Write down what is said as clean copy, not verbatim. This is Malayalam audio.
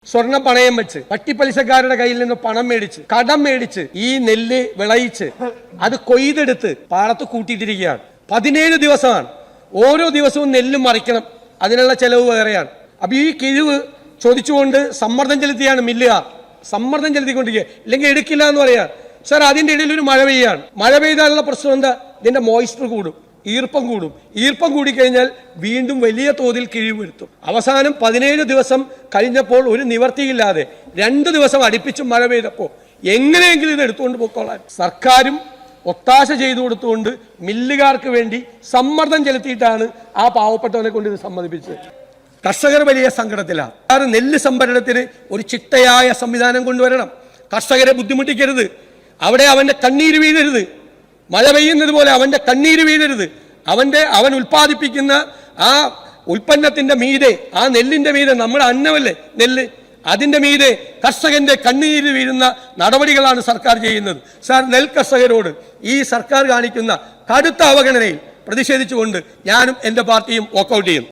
സ്വർണം പണയം വെച്ച് പട്ടിപ്പലിശക്കാരുടെ കയ്യിൽ നിന്ന് പണം മേടിച്ച് കടം മേടിച്ച് ഈ നെല്ല് വിളയിച്ച് അത് കൊയ്തെടുത്ത് പാടത്ത് കൂട്ടിയിട്ടിരിക്കുകയാണ്. 17 ദിവസമാണ്. ഓരോ ദിവസവും നെല്ല് മറിക്കണം, അതിനുള്ള ചെലവ് വേറെയാണ്. അപ്പൊ ഈ കിഴിവ് ചോദിച്ചുകൊണ്ട് സമ്മർദ്ദം ചെലുത്തിയാണ് മില്ലുകാർ സമ്മർദ്ദം ചെലുത്തിക്കൊണ്ടിരിക്കുക. ഇല്ലെങ്കിൽ എടുക്കില്ല എന്ന് പറയാം. സാർ, അതിൻ്റെ ഇടയിൽ ഒരു മഴ പെയ്യാണ്. മഴ പെയ്താലുള്ള പ്രശ്നം എന്താ? ഇതിന്റെ മോയ്സ്ചർ കൂടും, ഈർപ്പം കൂടും. ഈർപ്പം കൂടിക്കഴിഞ്ഞാൽ വീണ്ടും വലിയ തോതിൽ കിഴിവ് വരുത്തും. അവസാനം 17 ദിവസം കഴിഞ്ഞപ്പോൾ ഒരു നിവർത്തിയില്ലാതെ 2 ദിവസം അടുപ്പിച്ചും മഴ പെയ്തപ്പോൾ എങ്ങനെയെങ്കിലും ഇത് എടുത്തുകൊണ്ട് പോയിക്കോളാൻ സർക്കാരും ഒത്താശ ചെയ്തു കൊടുത്തുകൊണ്ട് മില്ലുകാർക്ക് വേണ്ടി സമ്മർദ്ദം ചെലുത്തിയിട്ടാണ് ആ പാവപ്പെട്ടവനെ കൊണ്ട് ഇത് സമ്മതിപ്പിച്ചത്. കർഷകർ വലിയ സങ്കടത്തിലാണ്. നെല്ല് സംഭരണത്തിന് ഒരു ചിട്ടയായ സംവിധാനം കൊണ്ടുവരണം. കർഷകരെ ബുദ്ധിമുട്ടിക്കരുത്. അവിടെ അവന്റെ കണ്ണീര് വീഴരുത്. മഴ പെയ്യുന്നത് പോലെ അവന്റെ കണ്ണീര് വീഴരുത്. അവൻ ഉൽപ്പാദിപ്പിക്കുന്ന ആ ഉൽപ്പന്നത്തിന്റെ മീതെ, ആ നെല്ലിന്റെ മീതെ, നമ്മുടെ അന്നമല്ലേ നെല്ല്, അതിന്റെ മീതെ കർഷകന്റെ കണ്ണീര് വീഴുന്ന നടപടികളാണ് സർക്കാർ ചെയ്യുന്നത്. സാർ, നെൽ കർഷകരോട് ഈ സർക്കാർ കാണിക്കുന്ന കടുത്ത അവഗണനയിൽ പ്രതിഷേധിച്ചുകൊണ്ട് ഞാനും എൻ്റെ പാർട്ടിയും വാക്കൗട്ട് ചെയ്യും.